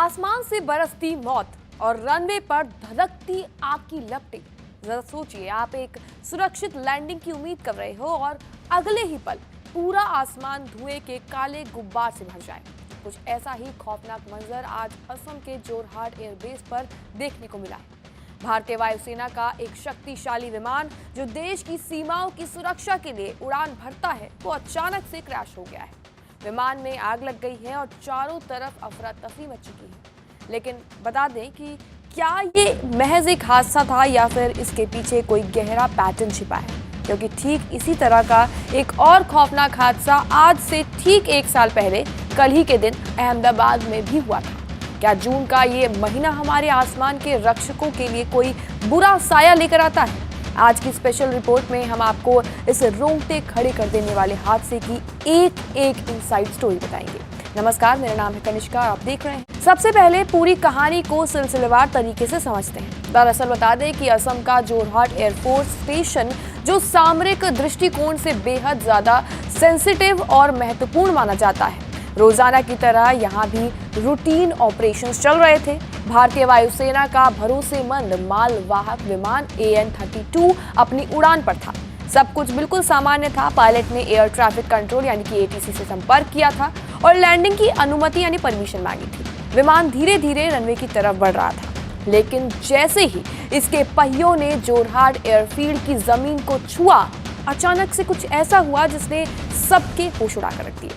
आसमान से बरसती मौत और रनवे पर धधकती आग की लपटें। जरा सोचिए, आप एक सुरक्षित लैंडिंग की उम्मीद कर रहे हो और अगले ही पल पूरा आसमान धुएं के काले गुब्बार से भर जाए। कुछ ऐसा ही खौफनाक मंजर आज असम के जोरहाट एयरबेस पर देखने को मिला है। भारतीय वायुसेना का एक शक्तिशाली विमान जो देश की सीमाओं की सुरक्षा के लिए उड़ान भरता है, वो अचानक से क्रैश हो गया है। विमान में आग लग गई है और चारों तरफ अफरा तफरी मच चुकी है। लेकिन बता दें कि क्या ये महज एक हादसा था या फिर इसके पीछे कोई गहरा पैटर्न छिपा है, क्योंकि ठीक इसी तरह का एक और खौफनाक हादसा आज से ठीक 1 साल पहले कल ही के दिन अहमदाबाद में भी हुआ था। क्या जून का ये महीना हमारे आसमान के रक्षकों के लिए कोई बुरा साया लेकर आता है? आज की स्पेशल रिपोर्ट में हम आपको इस रोंगटे खड़े कर देने वाले हादसे की एक एक इनसाइड स्टोरी बताएंगे। नमस्कार, मेरा नाम है कनिष्का और आप देख रहे हैं। सबसे पहले पूरी कहानी को सिलसिलेवार तरीके से समझते हैं। दरअसल बता दें कि असम का जोरहाट एयरफोर्स स्टेशन, जो सामरिक दृष्टिकोण से बेहद ज्यादा सेंसिटिव और महत्वपूर्ण माना जाता है, रोजाना की तरह यहाँ भी रूटीन ऑपरेशंस चल रहे थे। भारतीय वायुसेना का भरोसेमंद मालवाहक विमान AN-32 अपनी उड़ान पर था। सब कुछ बिल्कुल सामान्य था। पायलट ने एयर ट्रैफिक कंट्रोल यानी कि ATC से संपर्क किया था और लैंडिंग की अनुमति यानी परमिशन मांगी थी। विमान धीरे धीरे रनवे की तरफ बढ़ रहा था, लेकिन जैसे ही इसके पहियों ने जोरहाट एयरफील्ड की जमीन को छुआ, अचानक से कुछ ऐसा हुआ जिसने सबके होश उड़ा कर रख दिए।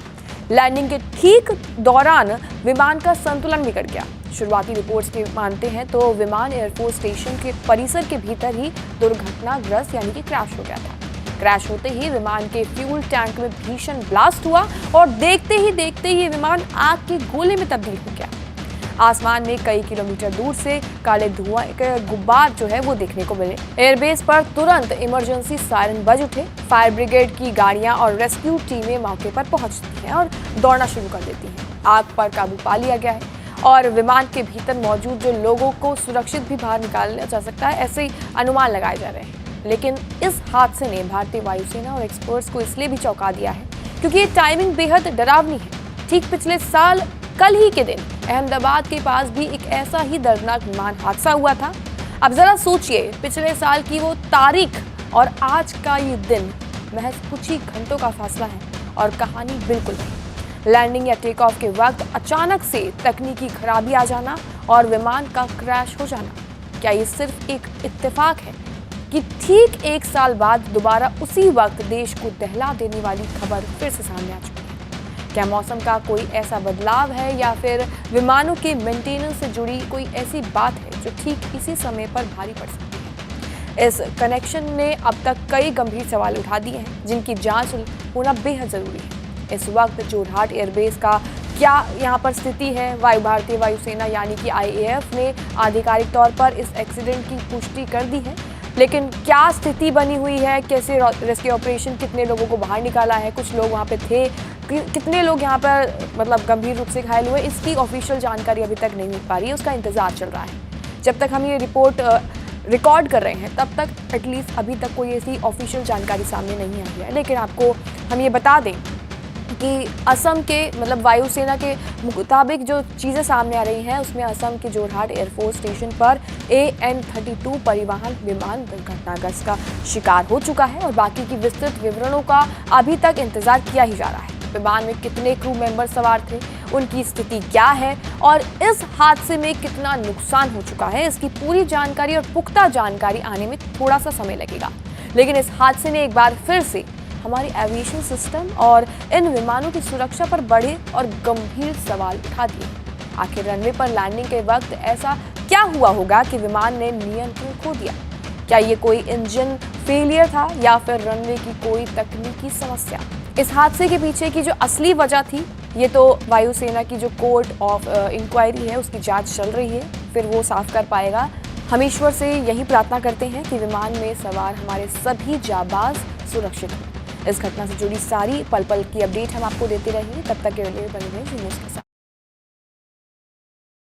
लैंडिंग के ठीक दौरान विमान का संतुलन बिगड़ गया। शुरुआती रिपोर्ट्स के मानते हैं तो विमान एयरफोर्स स्टेशन के परिसर के भीतर ही दुर्घटनाग्रस्त यानी कि क्रैश हो गया था। क्रैश होते ही विमान के फ्यूल टैंक में भीषण ब्लास्ट हुआ और देखते ही ये विमान आग के गोले में तब्दील हो गया। आसमान में कई किलोमीटर दूर से काले धुआं के गुब्बार जो है वो देखने को मिले। एयरबेस पर तुरंत इमरजेंसी सायरन बज उठे। फायर ब्रिगेड की गाड़ियां और रेस्क्यू टीमें मौके पर पहुंचती हैं और दौड़ना शुरू कर देती हैं। आग पर काबू पा लिया गया है और विमान के भीतर मौजूद जो लोगों को सुरक्षित भी बाहर निकाला जा सकता है, ऐसे अनुमान लगाए जा रहे हैं। लेकिन इस हादसे ने भारतीय वायुसेना और एक्सपर्ट्स को इसलिए भी चौंका दिया है क्योंकि ये टाइमिंग बेहद डरावनी है। ठीक पिछले साल कल ही के दिन अहमदाबाद के पास भी एक ऐसा ही दर्दनाक विमान हादसा हुआ था। अब जरा सोचिए, पिछले साल की वो तारीख और आज का ये दिन महज कुछ ही घंटों का फासला है और कहानी बिल्कुल नहीं। लैंडिंग या टेक ऑफ के वक्त अचानक से तकनीकी खराबी आ जाना और विमान का क्रैश हो जाना, क्या ये सिर्फ एक इत्तेफाक है कि ठीक 1 साल बाद दोबारा उसी वक्त देश को दहला देने वाली खबर फिर से सामने आ चुकी है? क्या मौसम का कोई ऐसा बदलाव है या फिर विमानों के मेंटेनेंस से जुड़ी कोई ऐसी बात है जो ठीक इसी समय पर भारी पड़ सकती है? इस कनेक्शन ने अब तक कई गंभीर सवाल उठा दिए हैं, जिनकी जांच होना बेहद जरूरी है। इस वक्त जोरहाट एयरबेस का क्या यहाँ पर स्थिति है? भारतीय वायुसेना यानी कि IAF ने आधिकारिक तौर पर इस एक्सीडेंट की पुष्टि कर दी है, लेकिन क्या स्थिति बनी हुई है? कैसे रेस्क्यू ऑपरेशन, कितने लोगों को बाहर निकाला है, कुछ लोग वहाँ पे थे, कितने लोग यहाँ पर मतलब गंभीर रूप से घायल हुए, इसकी ऑफिशियल जानकारी अभी तक नहीं मिल पा रही है। उसका इंतजार चल रहा है। जब तक हम ये रिपोर्ट रिकॉर्ड कर रहे हैं तब तक एटलीस्ट अभी तक कोई ऐसी ऑफिशियल जानकारी सामने नहीं आई है। लेकिन आपको हम ये बता दें कि असम के मतलब वायुसेना के मुताबिक जो चीज़ें सामने आ रही हैं, उसमें असम के जोरहाट एयरफोर्स स्टेशन पर AN-32 परिवहन विमान दुर्घटनाग्रस्त का शिकार हो चुका है और बाकी की विस्तृत विवरणों का अभी तक इंतजार किया ही जा रहा है। विमान में कितने क्रू मेंबर सवार थे, उनकी स्थिति क्या है और इस हादसे में कितना नुकसान हो चुका है, इसकी पूरी जानकारी और पुख्ता जानकारी आने में थोड़ा सा समय लगेगा। लेकिन इस हादसे ने एक बार फिर से हमारी एविएशन सिस्टम और इन विमानों की सुरक्षा पर बड़े और गंभीर सवाल उठा दिए। आखिर रनवे पर लैंडिंग के वक्त ऐसा क्या हुआ होगा कि विमान ने नियंत्रण खो दिया? क्या ये कोई इंजन फेलियर था या फिर रनवे की कोई तकनीकी समस्या? इस हादसे के पीछे की जो असली वजह थी, ये तो वायुसेना की जो कोर्ट ऑफ इंक्वायरी है उसकी जांच चल रही है, फिर वो साफ कर पाएगा। हम ईश्वर से यही प्रार्थना करते हैं कि विमान में सवार हमारे सभी जाबाज सुरक्षित हों। इस घटना से जुड़ी सारी पल पल की अपडेट हम आपको देते रहेंगे। तब तक के लिए बने रहिए न्यूज़ के साथ।